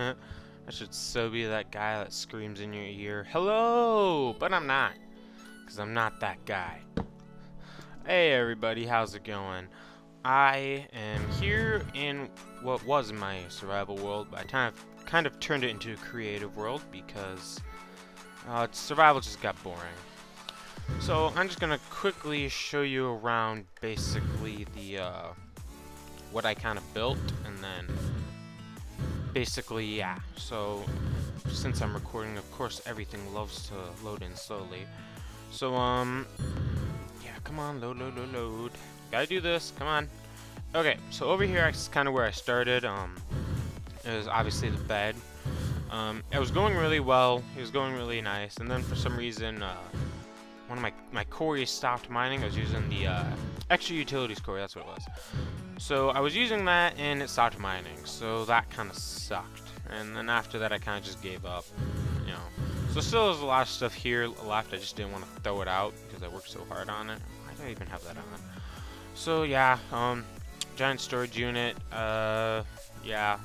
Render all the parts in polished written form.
I should so be that guy that screams in your ear, "Hello!" But I'm not, because I'm not that guy. Hey everybody, how's it going? I am here in what was my survival world, but I kind of turned it into a creative world because survival just got boring. So I'm just gonna quickly show you around basically the what I kind of built, and then basically yeah. So since I'm recording, of course everything loves to load in slowly. So yeah, come on, load. Gotta do this, come on. Okay, so over here is kind of where I started. It was obviously the bed. It was going really well. It was going really nice, and then for some reason, one of my quarries stopped mining. I was using the extra utilities quarry. That's what it was. So I was using that, and it stopped mining. So that kind of sucked. And then after that, I kind of just gave up. You know. So still, there's a lot of stuff here left. I just didn't want to throw it out because I worked so hard on it. Why do I even have that on? So yeah, giant storage unit. Yeah.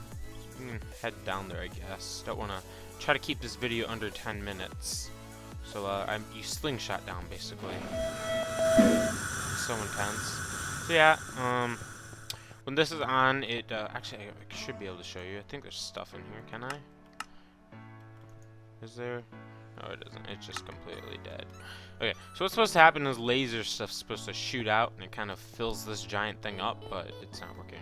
You can head down there, I guess. Don't want to try to keep this video under 10 minutes. So you slingshot down basically. It's so intense. So yeah, when this is on, it actually I should be able to show you. I think there's stuff in here. Can I? Is there? No, it isn't. It's just completely dead. Okay, so what's supposed to happen is laser stuff's supposed to shoot out, and it kind of fills this giant thing up, but it's not working.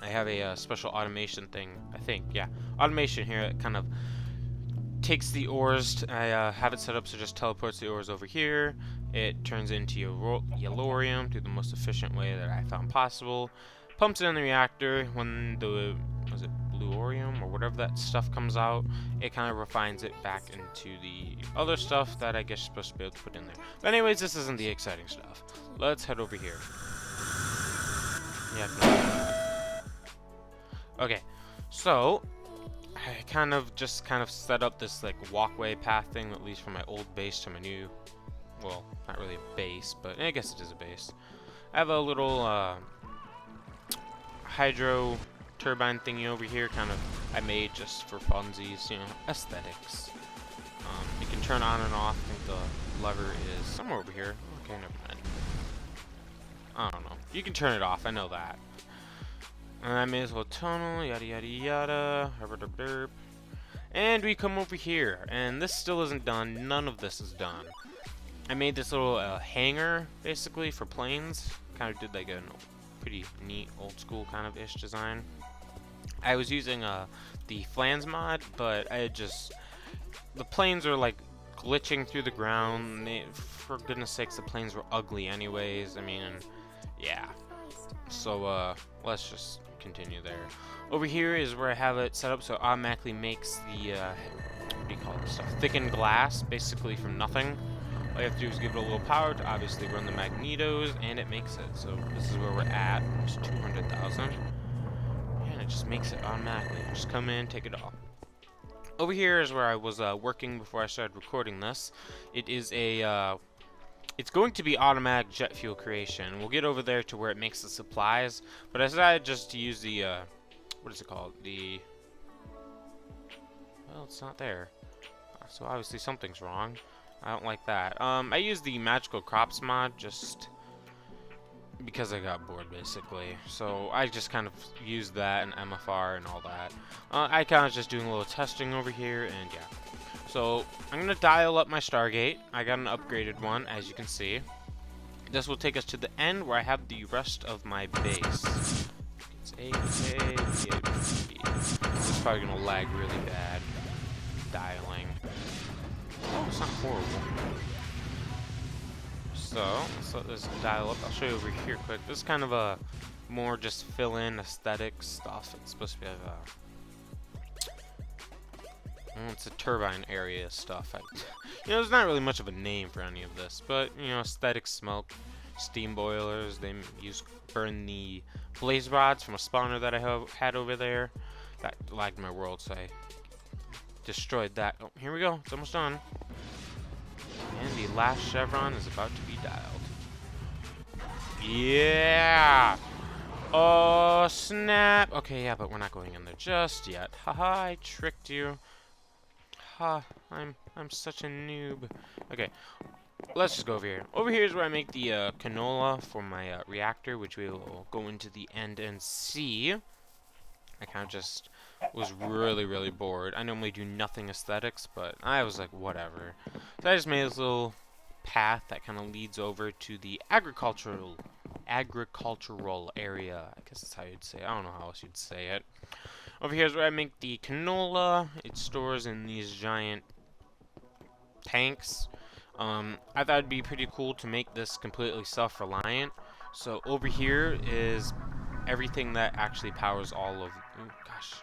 I have a special automation thing, I think, yeah. Automation here that kind of takes the ores. I have it set up so it just teleports the ores over here. It turns into yellorium through the most efficient way that I found possible. Pumps it in the reactor. When the, was it bluorium or whatever that stuff comes out, it kind of refines it back into the other stuff that I guess you're supposed to be able to put in there. But anyways, this isn't the exciting stuff. Let's head over here. Yeah. Okay, so I kind of set up this like walkway path thing that leads from my old base to my new, well, not really a base, but I guess it is a base. I have a little hydro turbine thingy over here, kind of I made just for funsies, you know, aesthetics. It can turn on and off. I think the lever is somewhere over here. Okay, never mind. I don't know. You can turn it off. I know that. And I may as well tunnel, yada yada yada, derp. And we come over here, and this still isn't done. None of this is done. I made this little hangar, basically, for planes. Kind of did like a pretty neat, old school kind of ish design. I was using the flans mod, but the planes are like glitching through the ground. For goodness sakes, the planes were ugly anyways. I mean, yeah. So let's just continue there. Over here is where I have it set up so it automatically makes the what do you call it, stuff, thickened glass basically from nothing. All you have to do is give it a little power to obviously run the magnetos, and it makes it. So this is where we're at. It's 200,000, and it just makes it automatically. Just come in, take it off. Over here is where I was working before I started recording this. It is a it's going to be automatic jet fuel creation. We'll get over there to where it makes the supplies, but I decided just to use the, what is it called? Well, it's not there. So obviously something's wrong. I don't like that. I used the magical crops mod just because I got bored, basically. So I just kind of used that and MFR and all that. I kind of just doing a little testing over here, and yeah. So I'm gonna dial up my Stargate. I got an upgraded one, as you can see. This will take us to the end where I have the rest of my base. It's A, This is probably gonna lag really bad. Dialing. Oh, it's not horrible. So let's let this dial up. I'll show you over here quick. This is kind of a more just fill-in aesthetic stuff. It's supposed to be like a it's a turbine area stuff. You know, there's not really much of a name for any of this, but you know, aesthetic smoke, steam boilers. They burn the blaze rods from a spawner that I had over there. That lagged my world, so I destroyed that. Oh, here we go. It's almost done. And the last chevron is about to be dialed. Yeah. Oh, snap. Okay, yeah, but we're not going in there just yet. Haha, I tricked you. Ha, I'm such a noob. Okay, let's just go over here. Over here is where I make the canola for my reactor, which we will go into the end and see. I kind of just was really bored. I normally do nothing aesthetics, but I was like, whatever. So I just made this little path that kind of leads over to the agricultural area. I guess that's how you'd say it. I don't know how else you'd say it. Over here is where I make the canola. It stores in these giant tanks. I thought it'd be pretty cool to make this completely self-reliant. So over here is everything that actually powers all of. Oh gosh,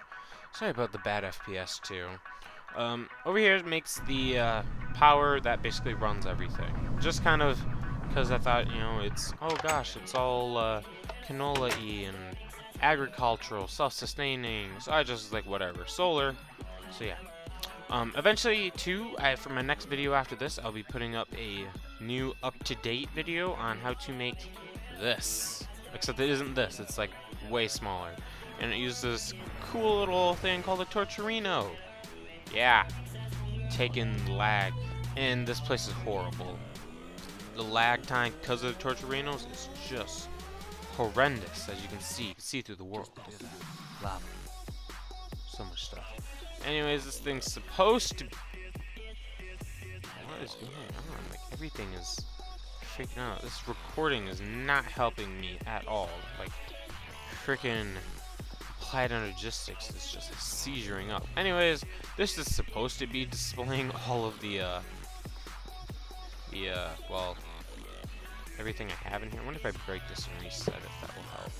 sorry about the bad FPS too. Over here makes the power that basically runs everything. Just kind of because I thought, you know, it's oh gosh, it's all canola-y and agricultural, self-sustaining. So I just was like whatever, solar. So yeah. Eventually, too, for my next video after this, I'll be putting up a new up-to-date video on how to make this. Except it isn't this, it's like way smaller. And it uses this cool little thing called a Torturino. Yeah, taking lag. And this place is horrible. The lag time because of the Torturinos is just horrendous, as you can see. You can see through the world. Look at that. Lava. So much stuff. Anyways, this thing's supposed to... What is going on? Like, everything is freaking out. This recording is not helping me at all. Like, freaking applied energistics is just seizuring up. Anyways, this is supposed to be displaying all of well, everything I have in here. I wonder if I break this and reset it, that will help.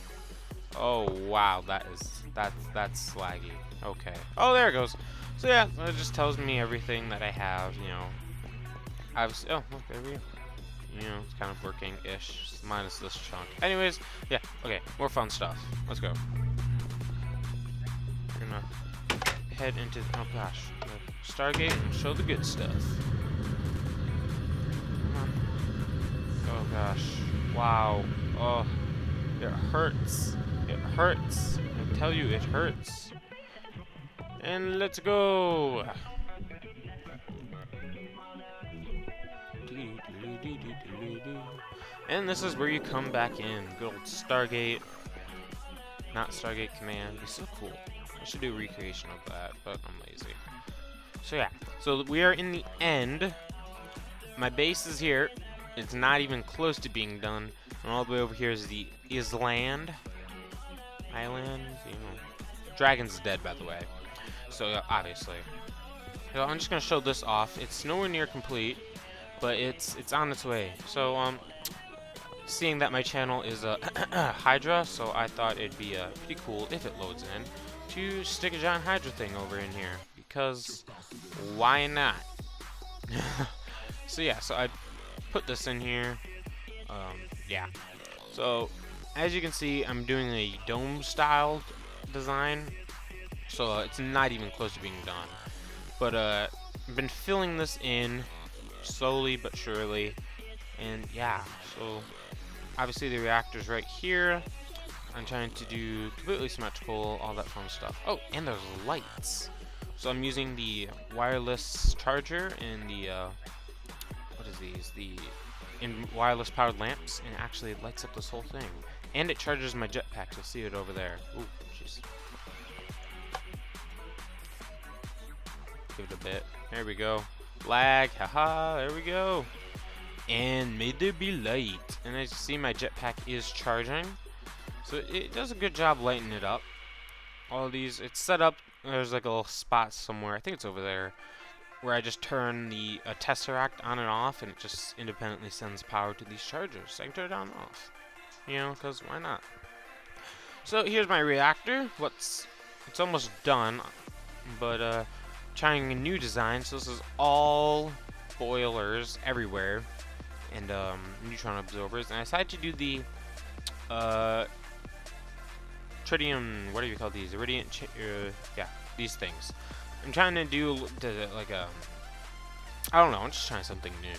Oh wow, that's laggy. Okay. Oh, there it goes. So yeah, it just tells me everything that I have. You know, oh look, there we go. You know, it's kind of working-ish, minus this chunk. Anyways, yeah. Okay, more fun stuff. Let's go. We're gonna head into oh gosh, Stargate and show the good stuff. Come on. Oh gosh. Wow. Oh, it hurts. It hurts. I tell you, it hurts. And let's go. And this is where you come back in. Good old Stargate. Not Stargate Command. It'd be so cool. I should do a recreation of that, but I'm lazy. So yeah. So we are in the end. My base is here. It's not even close to being done. And all the way over here is the island. Island, you know. Dragon's dead, by the way. So obviously. So I'm just gonna show this off. It's nowhere near complete, but it's on its way. So seeing that my channel is a Hydra, so I thought it'd be pretty cool if it loads in to stick a giant Hydra thing over in here, because why not? So yeah, so I put this in here. Yeah. So as you can see, I'm doing a dome style design, so it's not even close to being done. But I've been filling this in slowly but surely, and yeah. So obviously the reactor's right here. I'm trying to do completely symmetrical, all that fun stuff. Oh, and there's lights. So I'm using the wireless charger and the what is these? The wireless powered lamps, and it actually lights up this whole thing. And it charges my jetpack. You'll see it over there. Ooh, jeez. Give it a bit. There we go. Lag. Haha. There we go. And may there be light. And as you see, my jetpack is charging. So it does a good job lighting it up. All these, it's set up. There's like a little spot somewhere. I think it's over there, where I just turn the Tesseract on and off, and it just independently sends power to these chargers. So I can turn it on and off. You know, because why not? So here's my reactor. It's almost done, but trying a new design. So this is all boilers everywhere, and neutron absorbers. And I decided to do the tritium. What do you call these? Iridium. Yeah, these things. I'm trying to do like a. I don't know. I'm just trying something new.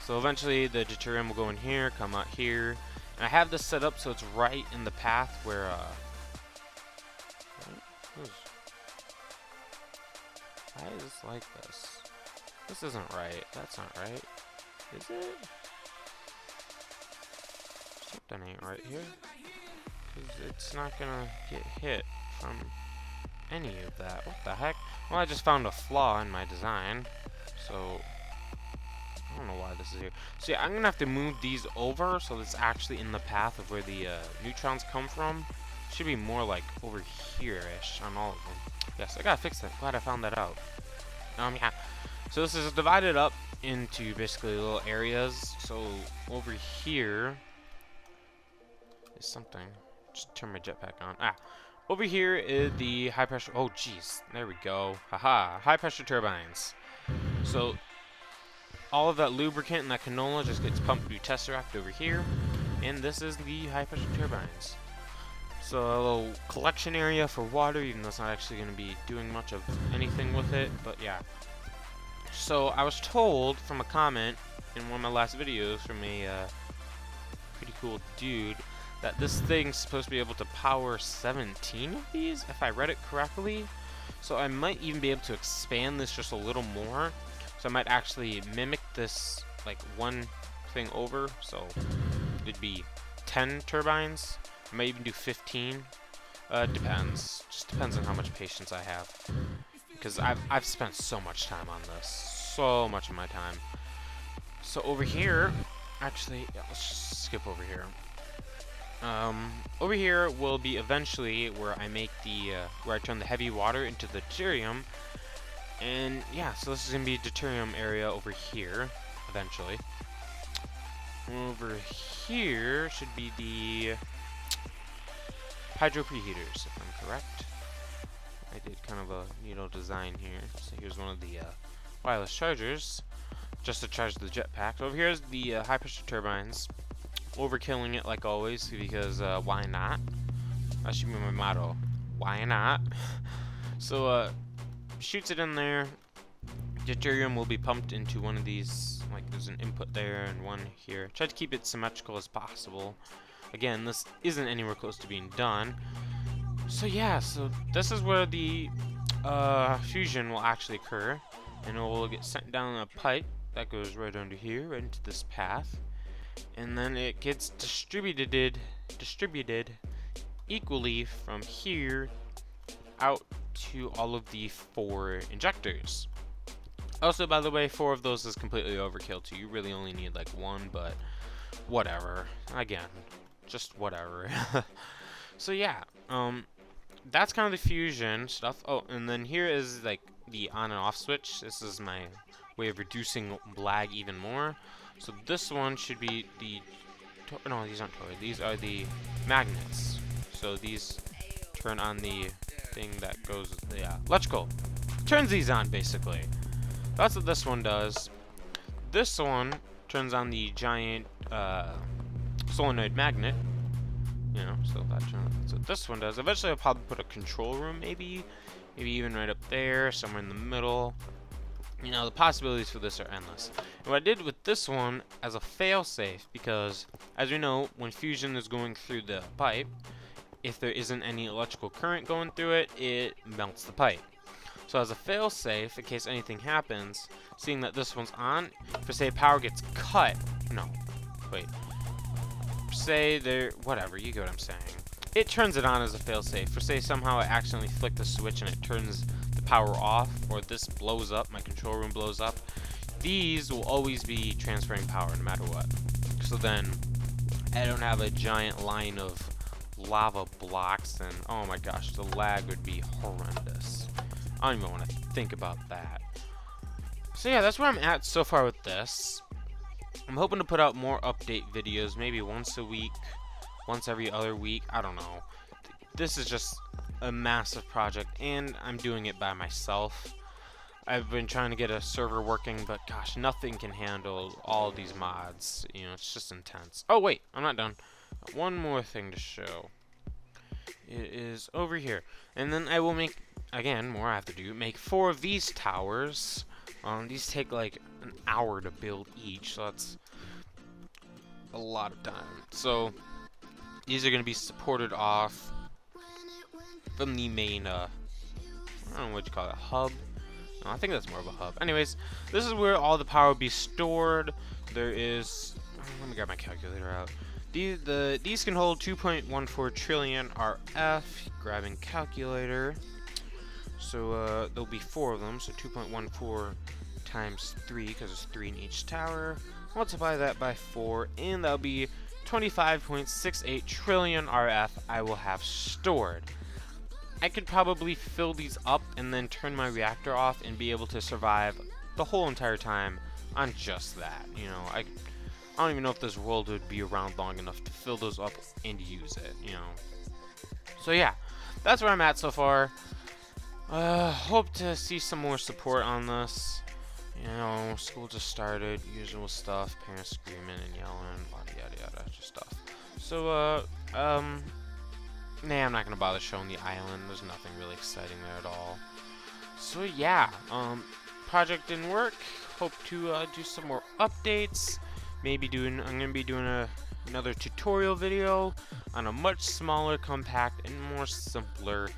So eventually the deuterium will go in here, come out here, And I have this set up so it's right in the path where, why is this like this? This isn't right. That's not right. Is it? Something ain't right here. Because it's not gonna get hit from any of that. What the heck? Well, I just found a flaw in my design. So, I don't know why this is here. So yeah, I'm gonna have to move these over so it's actually in the path of where the neutrons come from. Should be more like over here-ish on all of them. Yes, I gotta fix that. Glad I found that out. Yeah. So this is divided up into basically little areas. So over here is something. Just turn my jetpack on. Over here is the high pressure. Oh, jeez. There we go. Haha. High pressure turbines. So all of that lubricant and that canola just gets pumped through Tesseract over here. And this is the high pressure turbines. So a little collection area for water, even though it's not actually going to be doing much of anything with it. But yeah. So I was told from a comment in one of my last videos from a pretty cool dude that this thing's supposed to be able to power 17 of these, if I read it correctly. So I might even be able to expand this just a little more. So I might actually mimic this like one thing over. So it'd be 10 turbines. I might even do 15. Depends. Just depends on how much patience I have. Because I've spent so much time on this. So much of my time. So over here, actually, yeah, let's just skip over here. Over here will be eventually where I make the, where I turn the heavy water into the deuterium. And yeah, so this is going to be a deuterium area over here, eventually. Over here should be the hydro preheaters, if I'm correct. I did kind of a needle design here. So here's one of the wireless chargers, just to charge the jetpack. Over here is the high pressure turbines. Overkilling it like always, because why not? That should be my motto. Why not? So shoots it in there. Deuterium will be pumped into one of these. Like there's an input there and one here. Try to keep it symmetrical as possible. Again, this isn't anywhere close to being done. So yeah, so this is where the fusion will actually occur, and it will get sent down a pipe that goes right under here, right into this path, and then it gets distributed equally from here out to all of the 4 injectors. Also, by the way, 4 of those is completely overkill too. You really only need like 1, but whatever. Again, just whatever. So yeah, that's kind of the fusion stuff. Oh, and then here is like the on and off switch. This is my way of reducing lag even more. So this one should be the no, these aren't toys. These are the magnets. So these turn on the thing that goes the electrical. Turns these on basically. That's what this one does. This one turns on the giant solenoid magnet. You know, so that's what this one does. Eventually I'll probably put a control room, maybe even right up there, somewhere in the middle. You know, the possibilities for this are endless. And what I did with this one as a fail-safe, because as we know, when fusion is going through the pipe, if there isn't any electrical current going through it, it melts the pipe. So as a fail-safe, in case anything happens, seeing that this one's on, for say power gets cut, no, wait. Say there, whatever, you get what I'm saying. It turns it on as a failsafe. For say somehow I accidentally flick the switch and it turns the power off, or this blows up, my control room blows up, these will always be transferring power no matter what. So then I don't have a giant line of lava blocks, and oh my gosh, the lag would be horrendous. I don't even want to think about that. So yeah, that's where I'm at so far with this. I'm hoping to put out more update videos, maybe once a week, once every other week, I don't know. This is just a massive project, and I'm doing it by myself. I've been trying to get a server working, but gosh, nothing can handle all these mods. You know, it's just intense. Oh wait, I'm not done. One more thing to show. It is over here. And then I will make, again, more I have to do, make 4 of these towers. These take like an hour to build each, so that's a lot of time. So these are going to be supported off from the main, I don't know what you call it, hub. No, I think that's more of a hub. Anyways, this is where all the power will be stored. There is, let me grab my calculator out. These can hold 2.14 trillion RF. Grabbing calculator. So there'll be 4 of them. So 2.14 times 3, because there's 3 in each tower. Multiply that by 4, and that'll be 25.68 trillion RF I will have stored. I could probably fill these up and then turn my reactor off and be able to survive the whole entire time on just that. You know, I don't even know if this world would be around long enough to fill those up and use it, you know. So yeah, that's where I'm at so far. Hope to see some more support on this. You know, school just started, usual stuff, parents screaming and yelling, yada yada yada, just stuff. So, nah, I'm not gonna bother showing the island. There's nothing really exciting there at all. So yeah, project didn't work. Hope to do some more updates. I'm gonna be doing another tutorial video on a much smaller, compact, and more simpler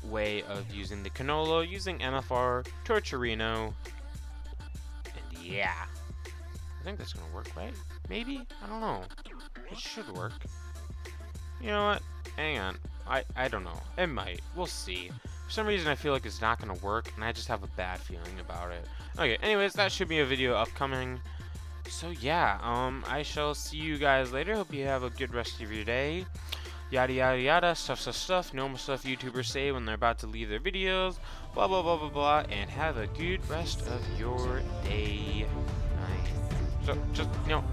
way of using the Canola, using MFR, Torturino, and yeah. I think that's gonna work, right? Maybe? I don't know. It should work. You know what? Hang on. I don't know. It might. We'll see. For some reason, I feel like it's not gonna work, and I just have a bad feeling about it. Okay, anyways, that should be a video upcoming. So yeah, I shall see you guys later. Hope you have a good rest of your day. Yada yada yada, stuff, normal stuff YouTubers say when they're about to leave their videos. Blah blah blah blah blah, and have a good rest of your day. Night. So just, you know,